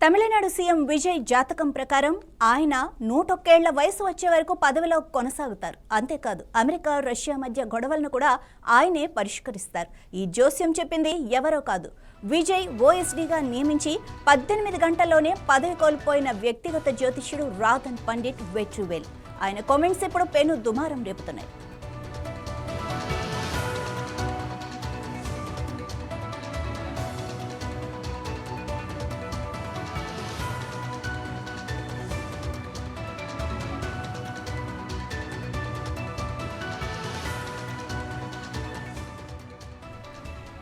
Tamil Nadu CM Vijay జాతకం ప్రకారం ఆయన 101 ఏళ్ల వయసు వచ్చే వరకు పదవిలో కొనసాగుతారు. అంతేకాదు అమెరికా రష్యా మధ్య గొడవలను కూడా ఆయనే పరిష్కరిస్తారు. ఈ జోస్యం చెప్పింది ఎవరో కాదు, విజయ్ ఓఎస్డీగా నియమించి 18 గంటల్లోనే పదవి కోల్పోయిన వ్యక్తిగత జ్యోతిష్యుడు రాధన్ పండిట్ వెట్రివేల్. ఆయన కామెంట్స్ ఇప్పుడు పెను దుమారం రేపుతున్నాయి.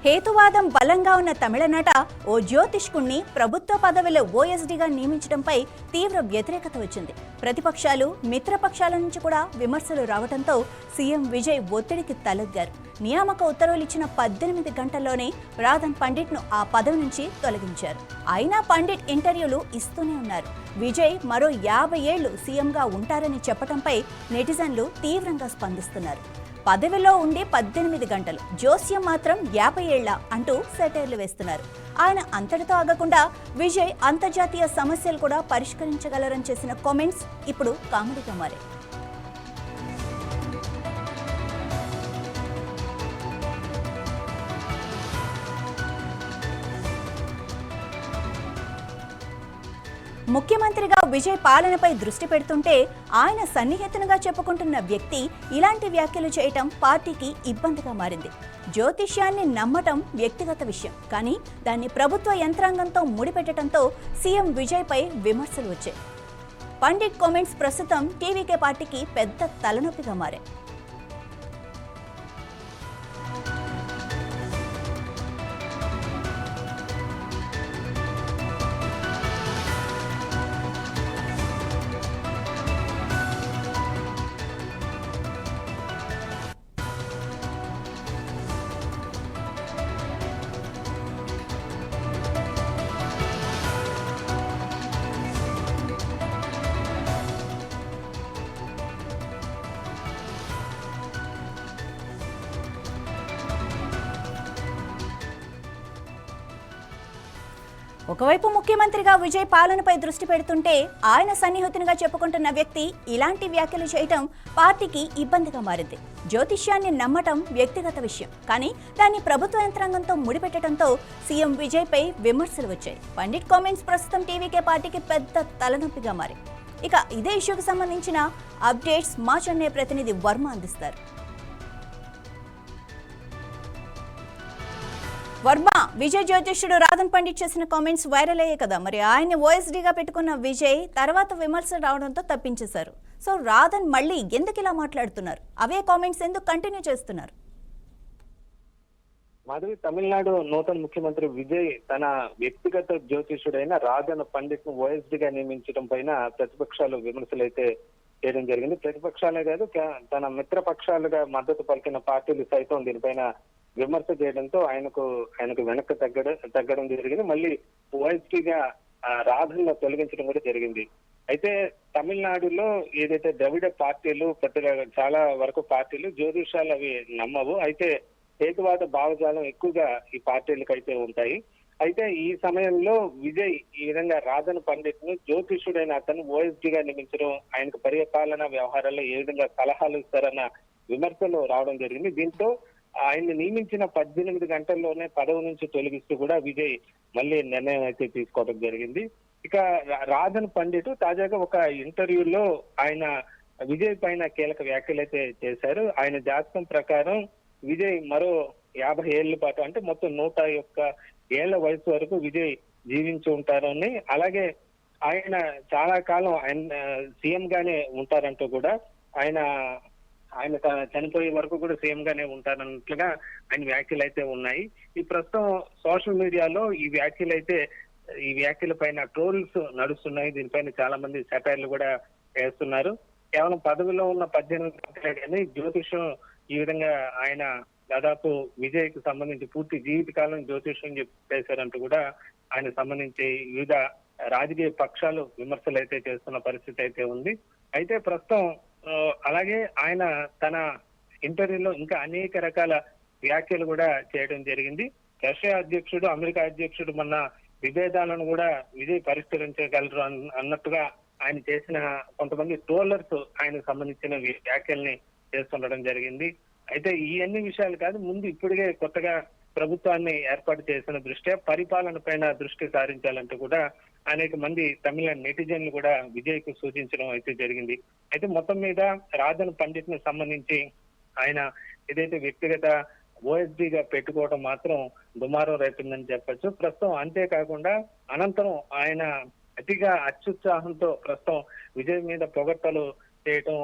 హేతువాదం బలంగా ఉన్న తమిళనాట ఓ జ్యోతిష్కుణ్ణి ప్రభుత్వ పదవిలో ఓఎస్డీగా నియమించడంపై తీవ్ర వ్యతిరేకత వచ్చింది. ప్రతిపక్షాలు, మిత్రపక్షాల నుంచి కూడా విమర్శలు రావడంతో సీఎం విజయ్ ఒత్తిడికి తలొగ్గారు. నియామక ఉత్తర్వులు ఇచ్చిన 18 గంటల్లోనే రాధన్ పండిట్ను ఆ పదవి నుంచి తొలగించారు. అయినా పండిట్ ఇంటర్వ్యూలు ఇస్తూనే ఉన్నారు. విజయ్ మరో 50 ఏళ్లు సీఎంగా ఉంటారని చెప్పడంపై నెటిజన్లు తీవ్రంగా స్పందిస్తున్నారు. పదవిలో ఉండి 18 గంటలు, జోస్యం మాత్రం 50 ఏళ్ల అంటూ సెటైర్లు వేస్తున్నారు. ఆయన అంతటితో ఆగకుండా విజయ్ అంతర్జాతీయ సమస్యలు కూడా పరిష్కరించగలరని చేసిన కామెంట్స్ ఇప్పుడు కామెడీగా మారాయి. ముఖ్యమంత్రిగా విజయ్ పాలనపై దృష్టి పెడుతుంటే ఆయన సన్నిహితునిగా చెప్పుకుంటున్న వ్యక్తి ఇలాంటి వ్యాఖ్యలు చేయటం పార్టీకి ఇబ్బందిగా మారింది. జ్యోతిష్యాన్ని నమ్మటం వ్యక్తిగత విషయం, కానీ దాన్ని ప్రభుత్వ యంత్రాంగంతో ముడిపెట్టడంతో సీఎం విజయ్పై విమర్శలు వచ్చాయి. పండిట్ కామెంట్స్ ప్రస్తుతం టీవీకే పార్టీకి పెద్ద తలనొప్పిగా మారాయి. ఒకవైపు ముఖ్యమంత్రిగా విజయ్ పాలనపై దృష్టి పెడుతుంటే ఆయన సన్నిహితునిగా చెప్పుకుంటున్న వ్యక్తి ఇలాంటి వ్యాఖ్యలు చేయటం పార్టీకి ఇబ్బందిగా మారింది. జ్యోతిష్యాన్ని నమ్మటం వ్యక్తిగత విషయం, కానీ దాన్ని ప్రభుత్వ యంత్రాంగంతో ముడిపెట్టడంతో సీఎం విజయ్పై విమర్శలు వచ్చాయి. పండిట్ కామెంట్స్ ప్రస్తుతం టీవీకే పార్టీకి పెద్ద తలనొప్పిగా మారాయి. ఇక ఇదే ఇష్యూకి సంబంధించిన అప్డేట్స్ మా చెన్నై ప్రతినిధి వర్మ అందిస్తారు. వర్మ, విజయ్ జ్యోతిష్యుడు రాధన్ పండిట్ చేసిన కామెంట్స్ వైరల్ అయ్యాయి కదా, మరి ఆయన ఓఎస్డీగా పెట్టుకున్న విజయ్ తర్వాత విమర్శలు రావడంతో తప్పించేశారు. సో రాధన్ మళ్ళీ ఎందుకు ఇలా మాట్లాడుతున్నారు? అవే కామెంట్స్ ఎందుకు కంటిన్యూ చేస్తున్నారు? మాధవి, తమిళనాడు నూతన ముఖ్యమంత్రి విజయ్ తన వ్యక్తిగత జ్యోతిష్యుడైన రాధన్ పండిట్ ను ఓఎస్డీగా నియమించడం పైన ప్రతిపక్షాలు విమర్శలు అయితే చేయడం జరిగింది. ప్రతిపక్షాలే కాదు, తన మిత్రపక్షాలుగా మద్దతు పలికిన పార్టీలు సైతం దీనిపైన విమర్శ చేయడంతో ఆయనకు వెనక్కి తగ్గడం జరిగింది. మళ్ళీ ఓఎస్డీగా రాధన్ తొలగించడం కూడా జరిగింది. అయితే తమిళనాడులో ఏదైతే ద్రవిడ పార్టీలు చాలా వరకు పార్టీలు జ్యోతిషాలు అవి నమ్మవు. అయితే హేతువాద భావజాలం ఎక్కువగా ఈ పార్టీలకు అయితే ఉంటాయి. అయితే ఈ సమయంలో విజయ్ ఈ విధంగా రాధన్ పండిట్ ను జ్యోతిషుడైన అతను ఓఎస్డీగా నియమించడం, ఆయనకు పరిపాలనా వ్యవహారాల్లో ఏ విధంగా సలహాలు ఇస్తారన్న విమర్శలు రావడం జరిగింది. దీంతో ఆయన్ని నియమించిన 18 గంటల్లోనే పదవి నుంచి తొలగిస్తూ కూడా విజయ్ మళ్ళీ నిర్ణయం అయితే తీసుకోవడం జరిగింది. ఇక రాధన్ పండిట్ తాజాగా ఒక ఇంటర్వ్యూలో ఆయన విజయ్ పైన కీలక వ్యాఖ్యలు అయితే చేశారు. ఆయన జాతకం ప్రకారం విజయ్ మరో 50 ఏళ్ల పాటు, అంటే మొత్తం 101 ఏళ్ల వయసు వరకు విజయ్ జీవించి ఉంటారని, అలాగే ఆయన చాలా కాలం ఆయన సీఎం గానే ఉంటారంటూ కూడా ఆయన చనిపోయే వరకు కూడా సీఎం గానే ఉంటారన్నట్లుగా ఆయన వ్యాఖ్యలు అయితే ఉన్నాయి. ఈ ప్రస్తుతం సోషల్ మీడియాలో ఈ వ్యాఖ్యల పైన ట్రోల్స్ నడుస్తున్నాయి. దీనిపైన చాలా మంది సెటైర్లు కూడా వేస్తున్నారు. కేవలం పదవిలో ఉన్న 18 గంటలే కానీ జ్యోతిషం ఈ విధంగా ఆయన దాదాపు విజయ్ కి సంబంధించి పూర్తి జీవితకాలం జ్యోతిషం చేశారంటూ కూడా ఆయన సంబంధించి వివిధ రాజకీయ పక్షాలు విమర్శలు అయితే చేస్తున్న పరిస్థితి అయితే ఉంది. అయితే ప్రస్తుతం అలాగే ఆయన తన ఇంటర్వ్యూలో ఇంకా అనేక రకాల వ్యాఖ్యలు కూడా చేయడం జరిగింది. రష్యా అధ్యక్షుడు, అమెరికా అధ్యక్షుడు మొన్న విభేదాలను కూడా విజయ్ పరిష్కరించగలరు అన్నట్టుగా ఆయన చేసిన కొంతమంది ట్రోలర్స్ ఆయనకు సంబంధించిన వ్యాఖ్యల్ని చేస్తుండడం జరిగింది. అయితే ఈ అన్ని విషయాలు కాదు, ముందు ఇప్పటికే కొత్తగా ప్రభుత్వాన్ని ఏర్పాటు చేసిన దృష్ట్యా పరిపాలన పైన దృష్టి సారించాలంటూ కూడా అనేక మంది తమిళ నెటిజన్లు కూడా విజయ్ కు సూచించడం అయితే జరిగింది. అయితే మొత్తం మీద రాజన్ పండిట్ ను సంబంధించి ఆయన ఏదైతే వ్యక్తిగత ఓఎస్డీగా పెట్టుకోవడం మాత్రం దుమారం రేపిందని చెప్పొచ్చు. ప్రస్తుతం అంతేకాకుండా అనంతరం ఆయన అతిగా అత్యుత్సాహంతో ప్రస్తుతం విజయ్ మీద పొగడ్తలు చేయటం,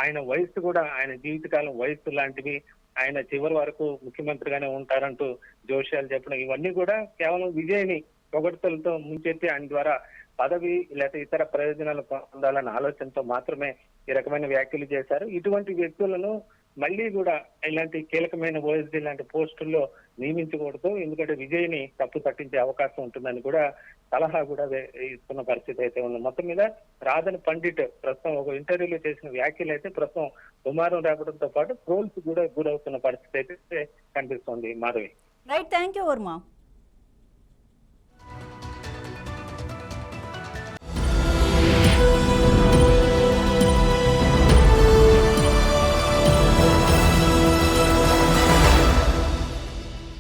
ఆయన వయసు కూడా ఆయన జీవితకాలం వయసు లాంటివి, ఆయన చివరి వరకు ముఖ్యమంత్రిగానే ఉంటారంటూ జోష్యాలు చెప్పడం, ఇవన్నీ కూడా కేవలం విజయ్ని పొగడ్తలతో ముంచెత్తి ఆయన ద్వారా పదవి లేకపోతే ఇతర ప్రయోజనాలు పొందాలన్న ఆలోచనతో మాత్రమే ఈ రకమైన వ్యాఖ్యలు చేశారు. ఇటువంటి వ్యక్తులను మళ్ళీ కూడా ఇలాంటి కీలకమైన ఓఎస్డీ లాంటి పోస్టుల్లో నియమించకూడదు, ఎందుకంటే విజయ్ని తప్పు పట్టించే అవకాశం ఉంటుందని కూడా సలహా కూడా ఇస్తున్న పరిస్థితి అయితే ఉంది. మొత్తం మీద రాజన్ పండిట్ ప్రస్తుతం ఒక ఇంటర్వ్యూలో చేసిన వ్యాఖ్యలు అయితే ప్రస్తుతం దుమారం రేపడంతో పాటు ట్రోల్స్ కూడా గురవుతున్న పరిస్థితి అయితే కనిపిస్తోంది. Madhavi. Right, thank you Varma.